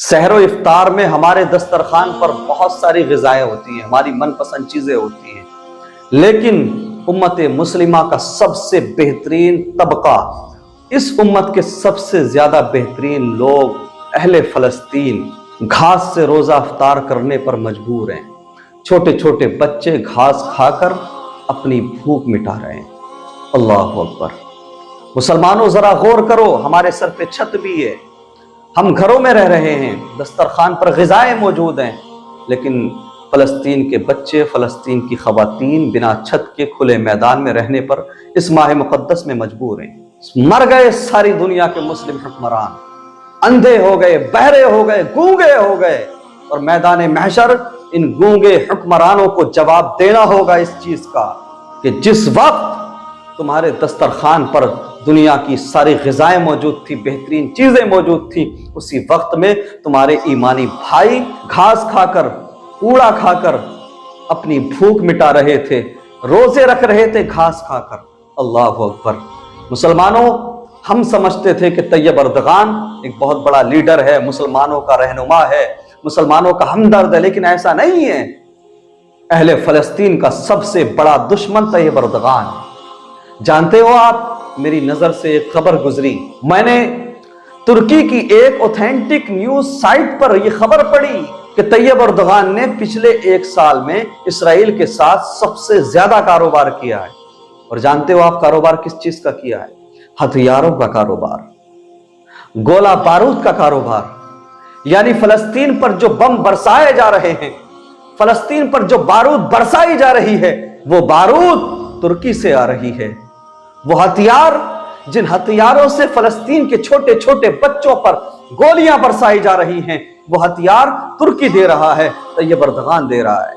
सहरो इफ्तार में हमारे दस्तरखान पर बहुत सारी ग़िज़ाएं होती हैं, हमारी मनपसंद चीज़ें होती हैं, लेकिन उम्मत मुस्लिमा का सबसे बेहतरीन तबका, इस उम्मत के सबसे ज़्यादा बेहतरीन लोग अहले फ़लस्तीन घास से रोज़ा इफ्तार करने पर मजबूर हैं। छोटे छोटे बच्चे घास खाकर अपनी भूख मिटा रहे हैं। अल्लाह अकबर। मुसलमानों ज़रा गौर करो, हमारे सर पे छत भी है, हम घरों में रह रहे हैं, दस्तरखान पर ग़िज़ाएं मौजूद हैं, लेकिन फ़लस्तीन के बच्चे, फ़लस्तीन की ख़वातीन बिना छत के खुले मैदान में रहने पर इस माह मुक़द्दस में मजबूर हैं। मर गए सारी दुनिया के मुस्लिम हुक्मरान, अंधे हो गए, बहरे हो गए, गूंगे हो गए, और मैदान महशर इन गूंगे हुक्मरानों को जवाब देना होगा इस चीज़ का कि जिस वक्त तुम्हारे दस्तरखान पर दुनिया की सारी ग़िज़ाएं मौजूद थी, बेहतरीन चीज़ें मौजूद थी, उसी वक्त में तुम्हारे ईमानी भाई घास खाकर, कूड़ा खाकर अपनी भूख मिटा रहे थे, रोज़े रख रहे थे घास खाकर। अल्लाह अकबर। मुसलमानों, हम समझते थे कि तैयब अर्दगान एक बहुत बड़ा लीडर है, मुसलमानों का रहनुमा है, मुसलमानों का हमदर्द है, लेकिन ऐसा नहीं है। अहले फ़लस्तीन का सबसे बड़ा दुश्मन तैयब अर्दगान है। जानते हो आप, मेरी नजर से एक खबर गुजरी, मैंने तुर्की की एक ऑथेंटिक न्यूज साइट पर यह खबर पढ़ी कि तैयब अर्दगान ने पिछले एक साल में इसराइल के साथ सबसे ज्यादा कारोबार किया है। और जानते हो आप कारोबार किस चीज का किया है? हथियारों का कारोबार, गोला बारूद का कारोबार। यानी फलस्तीन पर जो बम बरसाए जा रहे हैं, फलस्तीन पर जो बारूद बरसाई जा रही है, वो बारूद तुर्की से आ रही है। वो हथियार, जिन हथियारों से फलस्तीन के छोटे छोटे बच्चों पर गोलियां बरसाई जा रही हैं, वो हथियार तुर्की दे रहा है, तैयब अर्दगान दे रहा है।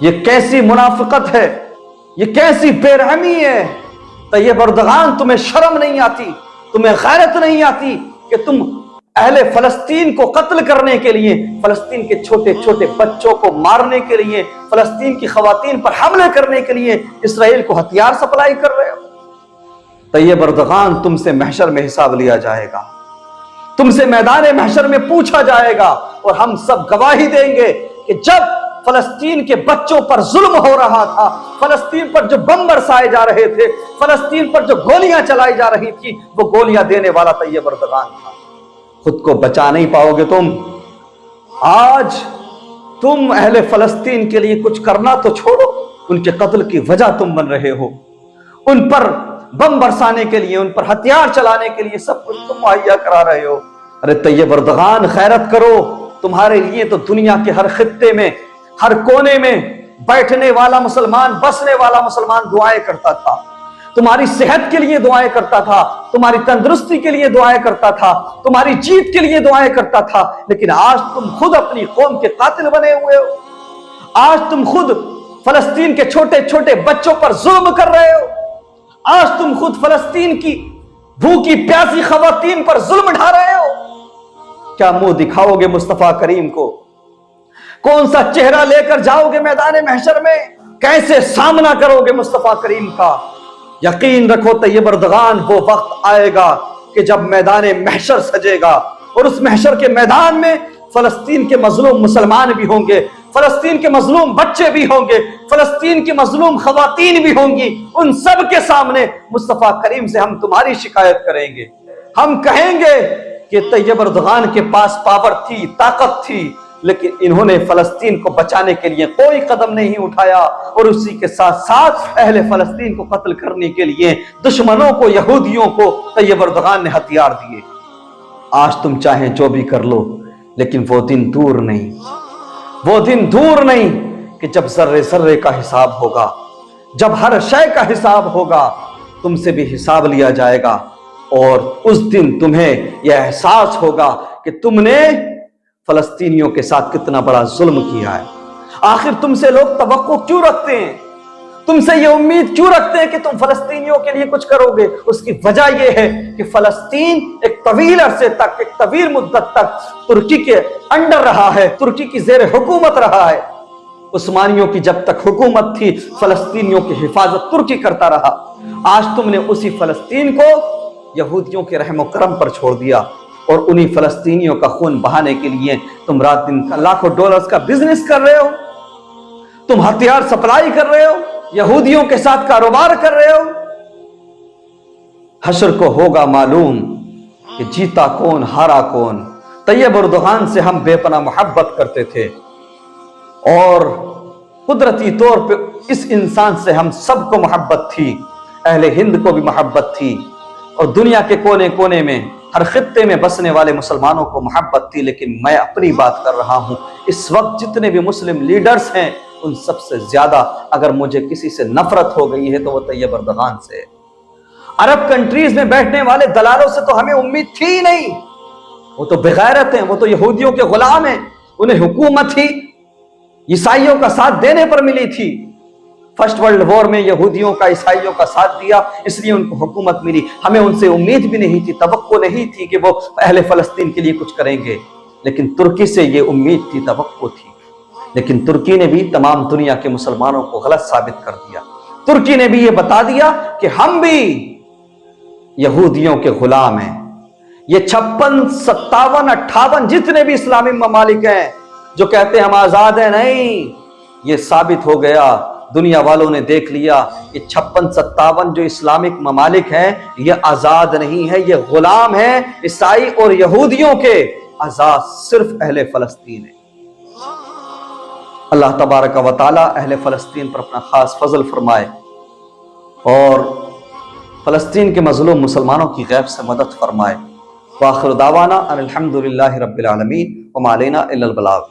ये कैसी मुनाफिकत है, ये कैसी बेरहमी है। तैयब अर्दगान, तुम्हें शर्म नहीं आती, तुम्हें गैरत नहीं आती कि तुम अहले फलस्तीन को कत्ल करने के लिए, फलस्तीन के छोटे छोटे बच्चों को मारने के लिए, फलस्तीन की खवातीन पर हमले करने के लिए इसराइल को हथियार सप्लाई कर रहे हो। तैयब अर्दगान, तुमसे महशर में हिसाब लिया जाएगा, तुमसे मैदान महशर में पूछा जाएगा, और हम सब गवाही देंगे कि जब फलस्तीन के बच्चों पर जुल्म हो रहा था, फलस्तीन पर जो बम बरसाए जा रहे थे, फलस्तीन पर जो गोलियां चलाई जा रही थी, वो गोलियां देने वाला तैयब अर्दगान था। खुद को बचा नहीं पाओगे तुम। आज तुम अहले फलस्तीन के लिए कुछ करना तो छोड़ो, उनके कत्ल की वजह तुम बन रहे हो। उन पर बम बरसाने के लिए, उन पर हथियार चलाने के लिए सब कुछ तुम मुहैया करा रहे हो। अरे तैयब अर्दगान, खैरत करो। तुम्हारे लिए तो दुनिया के हर खित्ते में, हर कोने में बैठने वाला मुसलमान, बसने वाला मुसलमान दुआएं करता था, तुम्हारी सेहत के लिए दुआएं करता था, तुम्हारी तंदुरुस्ती के लिए दुआएं करता था, तुम्हारी जीत के लिए दुआएं करता था। लेकिन आज तुम खुद अपनी कौम के कातिल बने हुए हो। आज तुम खुद फलस्तीन के छोटे छोटे बच्चों पर जुल्म कर रहे हो। आज तुम खुद फलस्तीन की भूखी प्यासी खवातीन पर जुल्म ढा रहे हो। क्या मुंह दिखाओगे मुस्तफा करीम को? कौन सा चेहरा लेकर जाओगे मैदान महशर में? कैसे सामना करोगे मुस्तफा करीम का? यकीन रखो तैयब अर्दगान, वो वक्त आएगा कि जब मैदान महशर सजेगा, और उस महशर के मैदान में फलस्तीन के मजलूम मुसलमान भी होंगे, फलस्तीन के मजलूम बच्चे भी होंगे, फलस्तीन की मजलूम खवातीन भी होंगी। उन सब के सामने मुस्तफा करीम से हम तुम्हारी शिकायत करेंगे। हम कहेंगे कि तैयब अर्दगान के पास पावर थी, ताकत थी, लेकिन इन्होंने फलस्तीन को बचाने के लिए कोई कदम नहीं उठाया, और उसी के साथ साथ अहले फलस्तीन को कत्ल करने के लिए दुश्मनों को, यहूदियों को तैयब अर्दगान ने हथियार दिए। आज तुम चाहे जो भी कर लो, लेकिन वो दिन दूर नहीं, वो दिन दूर नहीं कि जब जर्रे जर्रे का हिसाब होगा, जब हर शय का हिसाब होगा, तुमसे भी हिसाब लिया जाएगा। और उस दिन तुम्हें यह एहसास होगा कि तुमने फलस्तीनियों के साथ कितना बड़ा जुल्म किया है। आखिर तुमसे लोग तवक्को क्यों रखते हैं? तुमसे ये उम्मीद क्यों रखते हैं कि तुम फलस्तीनियों के लिए कुछ करोगे? उसकी वजह यह है कि फलस्तीन एक तवील अरसे तक, एक तवील मुद्दत तक तुर्की के अंडर रहा है, तुर्की की जेर हुकूमत रहा है। उस्मानियों की जब तक हुकूमत थी, फलस्तीनियों की हिफाजत तुर्की करता रहा। आज तुमने उसी फलस्तीन को यहूदियों के रहमो करम पर छोड़ दिया। और उन्हीं फलस्तीनियों का खून बहाने के लिए तुम रात दिन का लाखों डॉलर्स का बिजनेस कर रहे हो, तुम हथियार सप्लाई कर रहे हो, यहूदियों के साथ कारोबार कर रहे हो। हश्र को होगा मालूम कि जीता कौन हारा कौन। तैयब एर्दोगान से हम बेपनाह मोहब्बत करते थे और कुदरती तौर पे इस इंसान से हम सबको मोहब्बत थी, अहले हिंद को भी मोहब्बत थी और दुनिया के कोने कोने में हर खित्ते में बसने वाले मुसलमानों को मोहब्बत थी। लेकिन मैं अपनी बात कर रहा हूं, इस वक्त जितने भी मुस्लिम लीडर्स हैं उन सबसे ज्यादा अगर मुझे किसी से नफरत हो गई है तो वो तैयब एर्दोगान से है। अरब कंट्रीज में बैठने वाले दलालों से तो हमें उम्मीद थी ही नहीं, वो तो बेगैरत हैं, वो तो यहूदियों के गुलाम हैं, उन्हें हुकूमत ही ईसाइयों का साथ देने पर मिली थी। फर्स्ट वर्ल्ड वॉर में यहूदियों का ईसाइयों का साथ दिया, इसलिए उनको हुकूमत मिली। हमें उनसे उम्मीद भी नहीं थी, तवक्को नहीं थी कि वो अहले फलस्तीन के लिए कुछ करेंगे, लेकिन तुर्की से ये उम्मीद थी, तवक्को थी। लेकिन तुर्की ने भी तमाम दुनिया के मुसलमानों को गलत साबित कर दिया। तुर्की ने भी ये बता दिया कि हम भी यहूदियों के गुलाम हैं। ये 56, 57, 58 जितने भी इस्लामी ममालिक हैं जो कहते हैं हम आजाद हैं, नहीं, ये साबित हो गया, दुनिया वालों ने देख लिया कि 56, 57 जो इस्लामिक ममालिक हैं ये आजाद नहीं है, ये गुलाम है ईसाई और यहूदियों के। आजाद सिर्फ अहले फलस्तीन है। अल्लाह तबारक व तआला अहले फलस्तीन पर अपना खास फजल फरमाए और फलस्तीन के मजलूम मुसलमानों की गैब से मदद फरमाए। व आखिर दावाना अनिल हम्दुलिल्लाहि रब्बिल आलमीन व मा अलैना इल्लल बलाग।